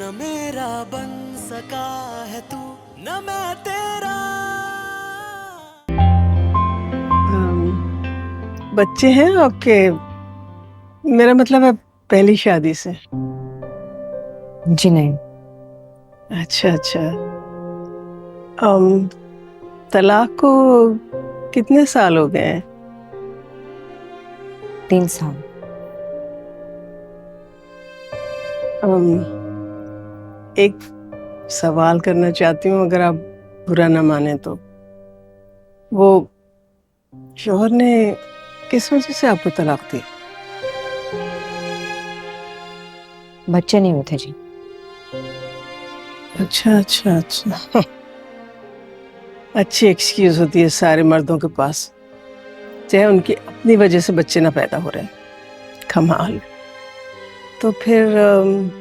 न मेरा बन सका है तू, न मैं तेरा। बच्चे हैं आपके? मेरा मतलब है पहली शादी से। जी नहीं। अच्छा अच्छा। तलाक को कितने साल हो गए हैं? 3 साल। एक सवाल करना चाहती हूँ, अगर आप बुरा ना माने तो। वो शौहर ने किस वजह से आपको तलाक दी? बच्चे नहीं हुए थे जी। अच्छा अच्छा अच्छा। अच्छी एक्सक्यूज होती है सारे मर्दों के पास, चाहे उनकी अपनी वजह से बच्चे ना पैदा हो रहे हैं। कमाल। तो फिर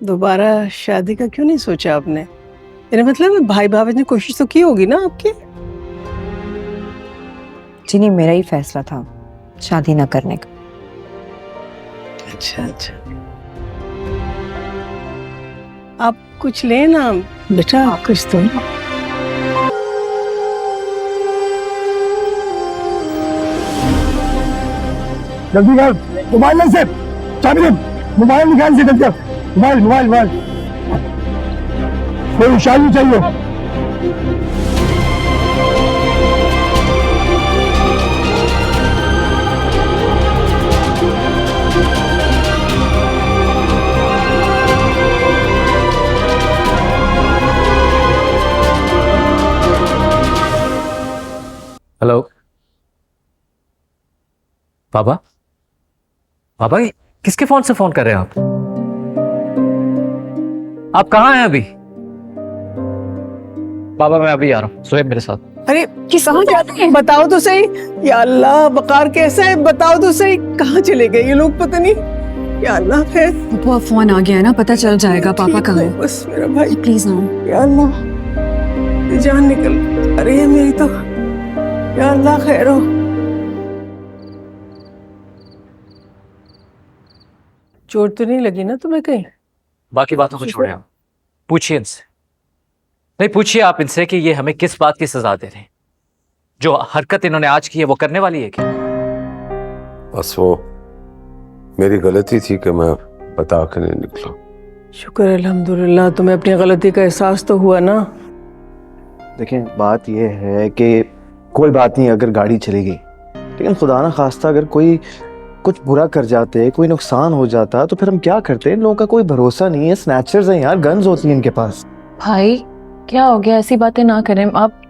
दोबारा शादी का क्यों नहीं सोचा आपने? मेरा मतलब है भाई भाभी ने कोशिश तो की होगी ना आपकी? जी नहीं, मेरा ही फैसला था शादी ना करने का। अच्छा अच्छा। आप कुछ ले ना बेटा, आप कुछ तो। जल्दी कर, मोबाइल ले से, चाबी दे, मोबाइल निकाल से, जल्दी कर, मोबाइल मोबाइल मोबाइल, कोई निशानी चाहिए। हेलो पापा। पापा किसके फोन से फोन कर रहे हैं आप कहाँ हैं अभी? पापा मैं अभी आ रहा हूँ, सोएब मेरे साथ। अरे किस कहाँ जाते हैं? बताओ तो सही। या अल्लाह, बकार कैसा है? बताओ तो सही, कहाँ चले गए ये लोग? पता नहीं। या अल्लाह खैर। पापा फोन आ गया है ना, पता चल जाएगा पापा कहाँ है। बस मेरा भाई, प्लीज ना। या अल्लाह, जान निकल अरे है मेरी तो। या अल्लाह खैर हो। चोट तो नहीं लगी ना तुम्हें कहीं? बाकी बातों को छोड़े आप, पूछिए इनसे। नहीं, पूछिए आप इनसे कि ये हमें किस बात की सजा दे रहे हैं। जो हरकत इन्होंने आज की है वो करने वाली है क्या? बस वो मेरी गलती थी कि मैं बता के नहीं निकला। शुक्र अल्हम्दुलिल्लाह, तुम्हें अपनी गलती का एहसास तो हुआ ना। देखें, बात यह है कि कोई बात नहीं अगर गाड़ी चली गई, लेकिन खुदा ना खास्ता अगर कोई कुछ बुरा कर जाते, कोई नुकसान हो जाता, तो फिर हम क्या करते? इन लोगों का कोई भरोसा नहीं है। स्नैचर्स हैं यार, गन्स होती हैं इनके पास। भाई क्या हो गया? ऐसी बातें ना करें आप।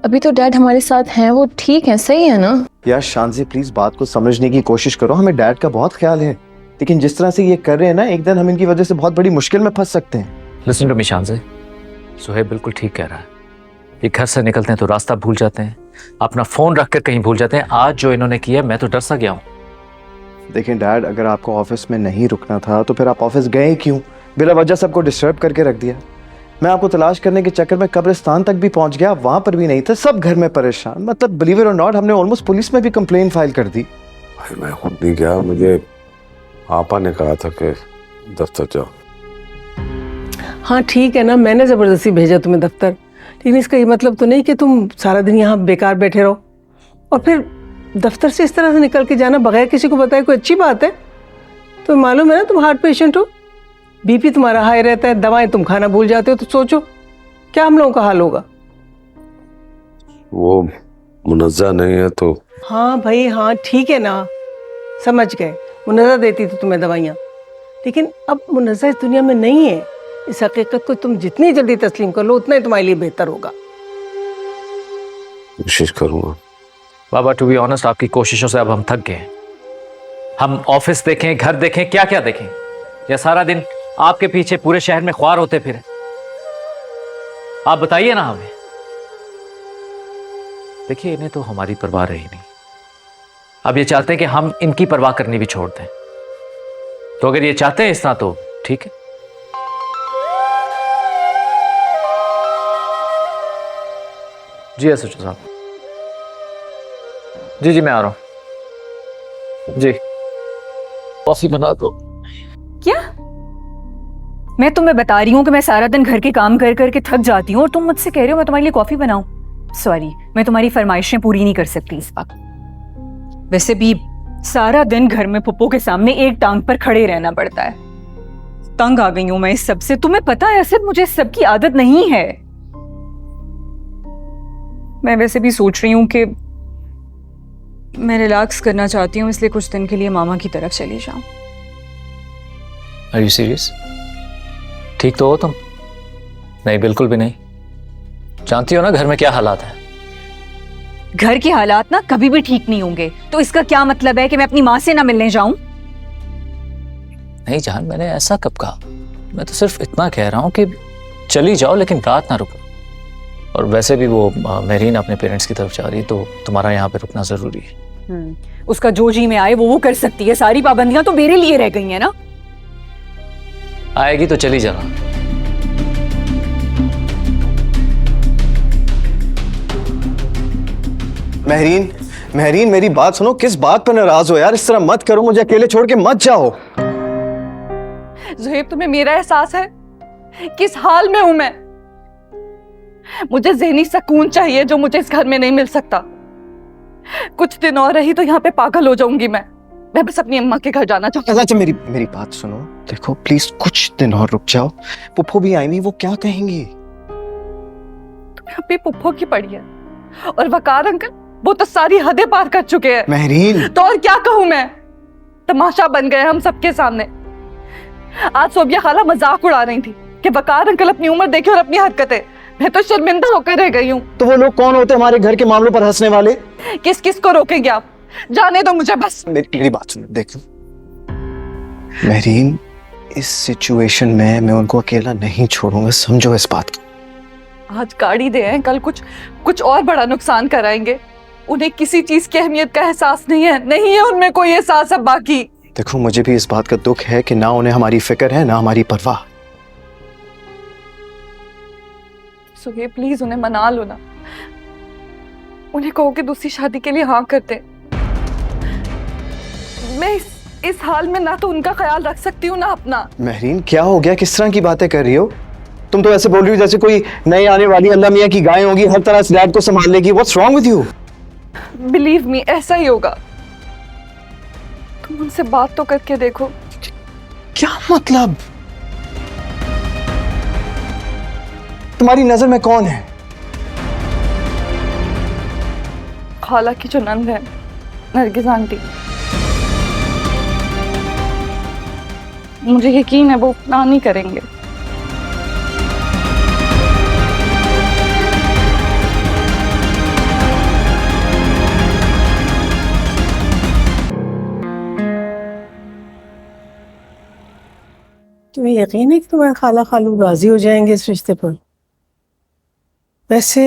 अभी तो डैड हमारे साथ हैं, वो ठीक है, सही है ना? यार शांति, प्लीज बात को समझने की कोशिश करो। हमें डैड का बहुत ख्याल है, लेकिन जिस तरह से ये कर रहे हैं ना, एक दिन हम इनकी वजह से बहुत बड़ी मुश्किल में फंस सकते हैं। लिसन टू मी शांति, सुहेब बिल्कुल ठीक कह रहा है। ये घर से निकलते हैं तो रास्ता भूल जाते हैं, अपना फोन रखकर कहीं भूल जाते हैं। आज जो इन्होंने किया मैं तो डर सा गया हूँ। देखें डैड, अगर आपको ऑफिस में नहीं रुकना था तो फिर आप ऑफिस गए क्यों? बिला वजह सबको डिस्टर्ब करके रख दिया। मैं आपको तलाश करने के चक्कर में कब्रिस्तान तक भी पहुंच गया, वहां पर भी नहीं था। सब घर में परेशान। मतलब बिलीव इट और नॉट, हमने ऑलमोस्ट पुलिस में भी कंप्लेन फाइल कर दी। भाई मैं खुद नहीं गया, मुझे आपा ने कहा था कि दफ्तर जाओ। हाँ ठीक है ना, मैंने जबरदस्ती भेजा तुम्हें दफ्तर, लेकिन इसका ये मतलब तो नहीं कि तुम सारा दिन यहाँ बेकार बैठे रहो। और फिर दफ्तर से इस तरह से निकल के जाना बगैर किसी को बताए कोई अच्छी बात है? तो मालूम है ना तुम हार्ट पेशेंट हो, बीपी तुम्हारा हाई रहता है, दवाएं तुम खाना भूल जाते हो। तो सोचो क्या हम लोगों का हाल होगा। वो मुनज़्ज़ा नहीं है तो। हाँ भाई हाँ ठीक है ना, समझ गए। मुनज़्ज़ा देती थी तुम्हें दवाइयाँ, लेकिन अब मुनज़्ज़ा इस दुनिया में नहीं है। इस हकीकत को तुम जितनी जल्दी तस्लीम कर लो उतना ही तुम्हारे लिए बेहतर होगा। कोशिश करूंगा। बाबा टू बी ऑनेस्ट, आपकी कोशिशों से अब हम थक गए हैं। हम ऑफिस देखें, घर देखें, क्या क्या देखें? या सारा दिन आपके पीछे पूरे शहर में ख्वार होते फिर? आप बताइए ना हमें। देखिए, इन्हें तो हमारी परवाह रही नहीं। अब ये चाहते हैं कि हम इनकी परवाह करनी भी छोड़ दें। तो अगर ये चाहते हैं इस तरह तो ठीक है। जी एसएचओ साहब। जी जी मैं आ रहा हूं जी। कॉफी बना दो। क्या मैं तुम्हें बता रही हूँ कि मैं सारा दिन घर के काम कर करके थक जाती हूँ और तुम मुझसे कह रहे हो मैं तुम्हारे लिए कॉफी बनाऊं। सॉरी, मैं तुम्हारी फरमाइशें पूरी नहीं कर सकती इस वक्त। वैसे भी सारा दिन घर में पुप्पो के सामने एक टांग पर खड़े रहना पड़ता है। तंग आ गई हूं मैं इस सब से। तुम्हें पता है असद, मुझे इस सब की आदत नहीं है। मैं वैसे भी सोच रही हूँ कि मैं रिलैक्स करना चाहती हूँ, इसलिए कुछ दिन के लिए मामा की तरफ चली जाऊं। Are you serious? ठीक तो हो तुम? नहीं, बिल्कुल भी नहीं। जानती हो ना घर में क्या हालात हैं। घर के हालात ना कभी भी ठीक नहीं होंगे, तो इसका क्या मतलब है कि मैं अपनी माँ से ना मिलने जाऊं? नहीं जान, मैंने ऐसा कब कहा? मैं तो सिर्फ इतना कह रहा हूँ कि चली जाओ लेकिन रात ना रुको। और वैसे भी वो मेरीन अपने पेरेंट्स की तरफ जा रही है, तो तुम्हारा यहाँ पे रुकना जरूरी है। उसका जो जी में आए वो कर सकती है। सारी पाबंदियां तो मेरे लिए रह गई हैं ना। आएगी तो चली जाना। महरीन, महरीन मेरी बात सुनो। किस बात पर नाराज हो यार? इस तरह मत करो, मुझे अकेले छोड़ के मत जाओ। ज़ुहैब, तुम्हें मेरा एहसास है किस हाल में हूं मैं? मुझे ज़हनी सुकून चाहिए जो मुझे इस घर में नहीं मिल सकता। कुछ दिन और रही तो यहाँ पे पागल हो जाऊंगी मैं बस अपनी अम्मा के घर जाना चाहती हूँ। अच्छा, मेरी बात सुनो। देखो प्लीज कुछ दिन और रुक जाओ। पुप्पो भी आई नहीं, वो क्या कहेंगी? तुम्हें अपनी पुप्पो की पड़ी है, और वकार अंकल वो तो सारी हदें पार कर चुके हैं। महरीन, तो और क्या कहूं मैं? तमाशा बन गए हम सबके सामने। आज सोबिया खाला मजाक उड़ा रही थी कि वकार अंकल अपनी उम्र देखे और अपनी हरकतें। मैं तो शर्मिंदा होकर रह गई हूँ। तो वो लोग कौन होते हमारे घर के मामलों पर हंसने वाले? किस किस को रोकेंगे आप? जाने दो मुझे बस। मेरी बात सुनो। देखो महरीन, इस सिचुएशन में मैं उनको अकेला नहीं छोड़ूंगा, समझो इस बात को। आज गाड़ी दे हैं, कल कुछ और बड़ा नुकसान कराएंगे। उन्हें किसी चीज की अहमियत का एहसास नहीं है उनमें कोई एहसास अब बाकी। देखो मुझे भी इस बात का दुख है कि ना उन्हें हमारी फिक्र है ना हमारी परवाह। सुहेब प्लीज उन्हें मना लो ना। उन्हें कहो कि दूसरी शादी के लिए हाँ करते। मैं इस हाल में ना तो उनका ख्याल रख सकती हूँ ना अपना। महरीन क्या हो गया? किस तरह की बातें कर रही हो? तुम तो ऐसे बोल रही हो जैसे कोई नई आने वाली अल्लाह मियां की गाय होगी, हर तरह से डैड को संभाल लेगी। What's wrong with you? Believe me, ऐसा ही होगा। तुम उनसे बात तो करके देखो। क्या मतलब? तुम्हारी नजर में कौन है? खाला की जो नंद है, नरगिस आंटी। मुझे यकीन है वो ना नहीं करेंगे। तुम्हें यकीन है कि तुम्हारे खाला खालू राजी हो जाएंगे इस रिश्ते पर? वैसे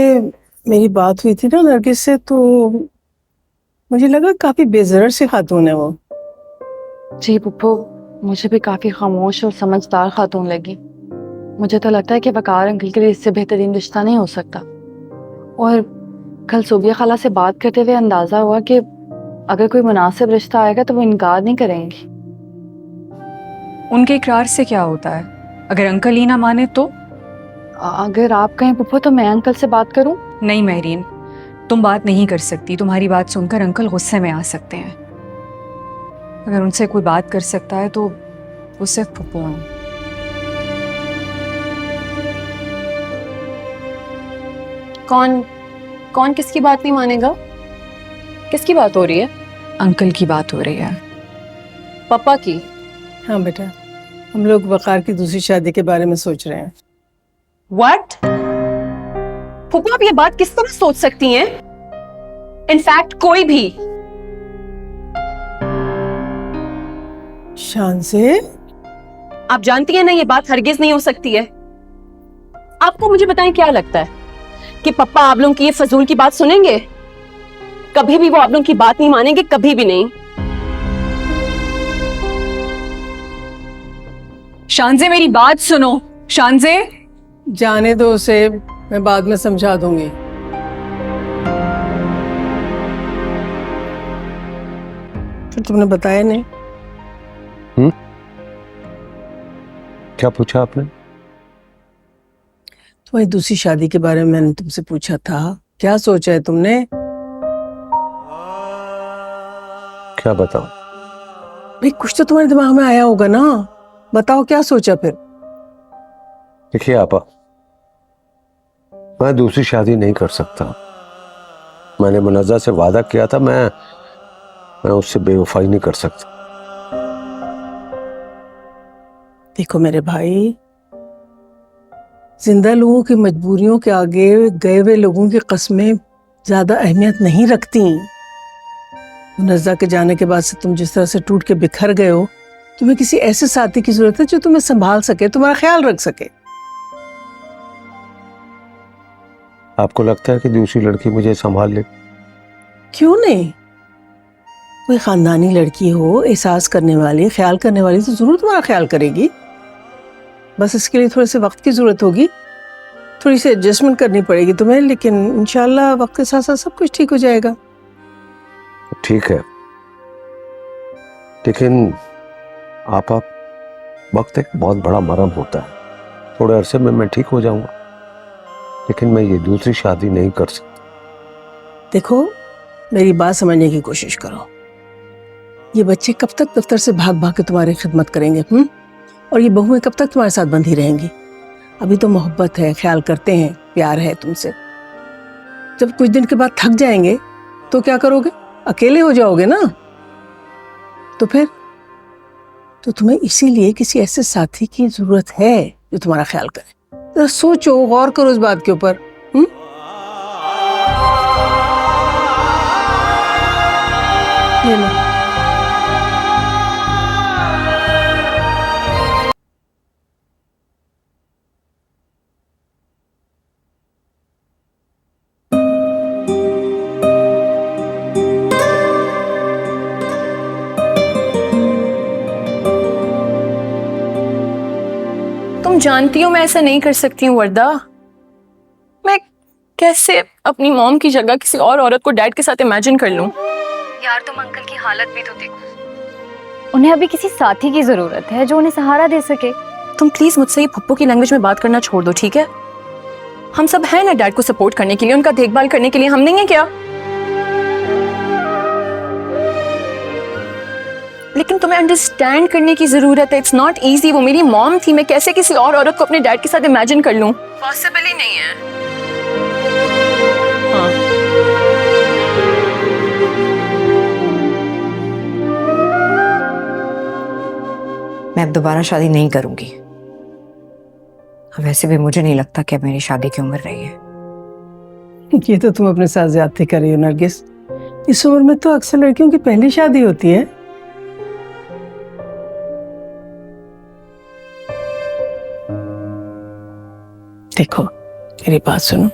मेरी बात हुई थी ना नरगिस से, तो मुझे लगा काफी बेज़रर सी खातून है वो। जी पुप्पो, मुझे भी काफी खामोश और समझदार खातून लगी। मुझे तो लगता है कि वकार अंकल के लिए इससे बेहतरीन रिश्ता नहीं हो सकता। और कल सोबिया खाला से बात करते हुए अंदाजा हुआ कि अगर कोई मुनासिब रिश्ता आएगा तो वो इनकार नहीं करेंगी। उनके इकरार से क्या होता है? अगर अंकल ही ना माने तो? अगर आप कहें पुप्पो तो मैं अंकल से बात करूं? नहीं महरीन, तुम बात नहीं कर सकती। तुम्हारी बात सुनकर अंकल गुस्से में आ सकते हैं। अगर उनसे कोई बात कर सकता है तो वो सिर्फ पुप्पो हैं। कौन किसकी बात नहीं मानेगा? किसकी बात हो रही है? अंकल की बात हो रही है। पापा की? हाँ बेटा, हम लोग वकार की दूसरी शादी के बारे में सोच रहे हैं। What? फूफा आप ये बात किस तरह सोच सकती हैं? इनफैक्ट कोई भी। शान से आप जानती हैं ना ये बात हरगिज नहीं हो सकती है। आपको मुझे बताएं क्या लगता है कि पप्पा आप लोगों की ये फजूल की बात सुनेंगे? कभी भी वो आप लोगों की बात नहीं मानेंगे, कभी भी नहीं। शानज़े मेरी बात सुनो। शानज़े, जाने दो उसे, मैं बाद में समझा दूंगी। फिर तुमने बताया नहीं? क्या पूछा आपने? तुम्हारी दूसरी शादी के बारे में मैंने तुमसे पूछा था, क्या सोचा है तुमने? क्या बताऊं? भाई कुछ तो तुम्हारे दिमाग में आया होगा ना, बताओ क्या सोचा फिर? देखिए आपा, मैं दूसरी शादी नहीं कर सकता। मैंने मुनज़्ज़ा से वादा किया था, मैं उससे बेवफाई नहीं कर सकता। देखो मेरे भाई, जिंदा लोगों की मजबूरियों के आगे गए हुए लोगों की कस्में ज्यादा अहमियत नहीं रखती। मुनज़्ज़ा के जाने के बाद से तुम जिस तरह से टूट के बिखर गए हो, तुम्हें किसी ऐसे साथी की जरूरत है जो तुम्हें संभाल सके, तुम्हारा ख्याल रख सके। आपको लगता है कि दूसरी लड़की मुझे संभाल ले? क्यों नहीं? कोई खानदानी लड़की हो, एहसास करने वाली, ख्याल करने वाली, तो जरूर तुम्हारा ख्याल करेगी। बस इसके लिए थोड़े से वक्त की जरूरत होगी, थोड़ी सी एडजस्टमेंट करनी पड़ेगी तुम्हें, लेकिन इंशाल्लाह वक्त के साथ साथ सब कुछ ठीक हो जाएगा। ठीक है, लेकिन आप वक्त एक बहुत बड़ा मरहम होता है। थोड़े अरसे में मैं ठीक हो जाऊंगा, लेकिन मैं ये दूसरी शादी नहीं कर सकता। देखो, मेरी बात समझने की कोशिश करो। ये बच्चे कब तक दफ्तर से भाग भाग के तुम्हारी खिदमत करेंगे? और ये बहुएं कब तक तुम्हारे साथ बंधी रहेंगी? अभी तो मोहब्बत है, ख्याल करते हैं, प्यार है तुमसे। जब कुछ दिन के बाद थक जाएंगे तो क्या करोगे? अकेले हो जाओगे ना। तो फिर तो तुम्हें इसीलिए किसी ऐसे साथी की जरूरत है जो तुम्हारा ख्याल करे। तो सोचो, गौर करो इस बात के ऊपर। ये लो। तुम जानती हो मैं ऐसा नहीं कर सकती हूँ वर्दा। मैं कैसे अपनी मॉम की जगह किसी और औरत को डैड के साथ इमेजिन कर लूं? यार तुम अंकल की हालत भी तो देखो। उन्हें अभी किसी साथी की जरूरत है जो उन्हें सहारा दे सके। तुम प्लीज मुझसे ये पप्पू की लैंग्वेज में बात करना छोड़ दो, ठीक है? हम सब हैं ना डैड को सपोर्ट करने के लिए, उनका देखभाल करने के लिए। हम नहीं है क्या? लेकिन तुम्हें अंडरस्टैंड करने की जरूरत है। It's not easy. वो मेरी मॉम थी, मैं कैसे किसी और औरत को अपने डैड के साथ इमेजिन कर लूं? पॉसिबल ही नहीं है। हाँ। मैं अब दोबारा शादी नहीं करूंगी। वैसे भी मुझे नहीं लगता कि अब मेरी शादी की उम्र रही है। ये तो तुम अपने साथ ज्यादती कर रही हो नरगिस। इस उम्र में तो अक्सर लड़कियों की पहली शादी होती है। देखो, मेरी बात सुनो।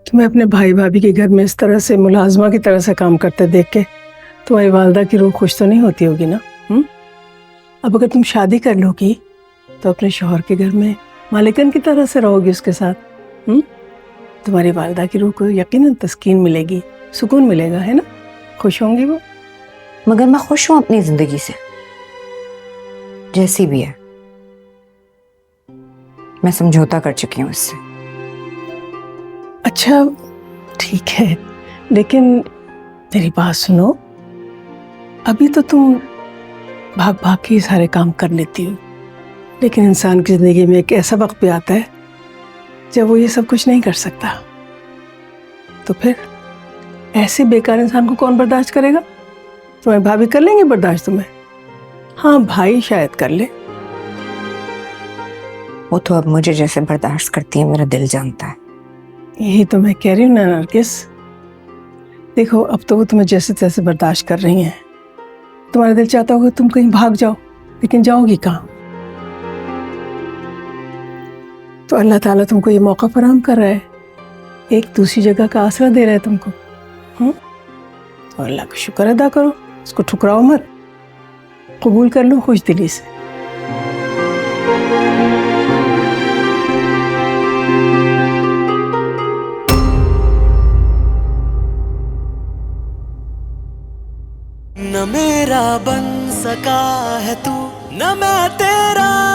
तुम्हें अपने भाई भाभी के घर में इस तरह से मुलाजमा की तरह से काम करते देख के तुम्हारी वालदा की रूह खुश तो नहीं होती होगी ना? अब अगर तुम शादी कर लोगी तो अपने शौहर के घर में मालिकन की तरह से रहोगी उसके साथ। तुम्हारी वालदा की रूह को यकीनन तस्कीन मिलेगी, सुकून मिलेगा, है ना? खुश होंगी वो। मगर मैं खुश हूं अपनी जिंदगी से, जैसी भी है। मैं समझौता कर चुकी हूँ इससे। अच्छा ठीक है, लेकिन मेरी बात सुनो। अभी तो तुम भाग भाग के सारे काम कर लेती हो, लेकिन इंसान की जिंदगी में एक ऐसा वक्त भी आता है जब वो ये सब कुछ नहीं कर सकता। तो फिर ऐसे बेकार इंसान को कौन बर्दाश्त करेगा? तुम्हारी भाभी कर लेंगे बर्दाश्त तुम्हें? हाँ, भाई शायद कर ले। वो तो अब मुझे जैसे बर्दाश्त करती है मेरा दिल जानता है। यही तो मैं कह रही हूँ ना नरगिस। देखो, अब तो वो तुम्हें जैसे तैसे बर्दाश्त कर रही हैं। तुम्हारा दिल चाहता होगा तुम कहीं भाग जाओ, लेकिन जाओगी कहाँ? तो अल्लाह ताला तुमको ये मौका फराहम कर रहा है, एक दूसरी जगह का आसरा दे रहा है तुमको। तो अल्लाह का शुक्र अदा करो, उसको ठुकराओ मत, कबूल कर लो खुश दिली से। न मेरा बन सका है तू, न मैं तेरा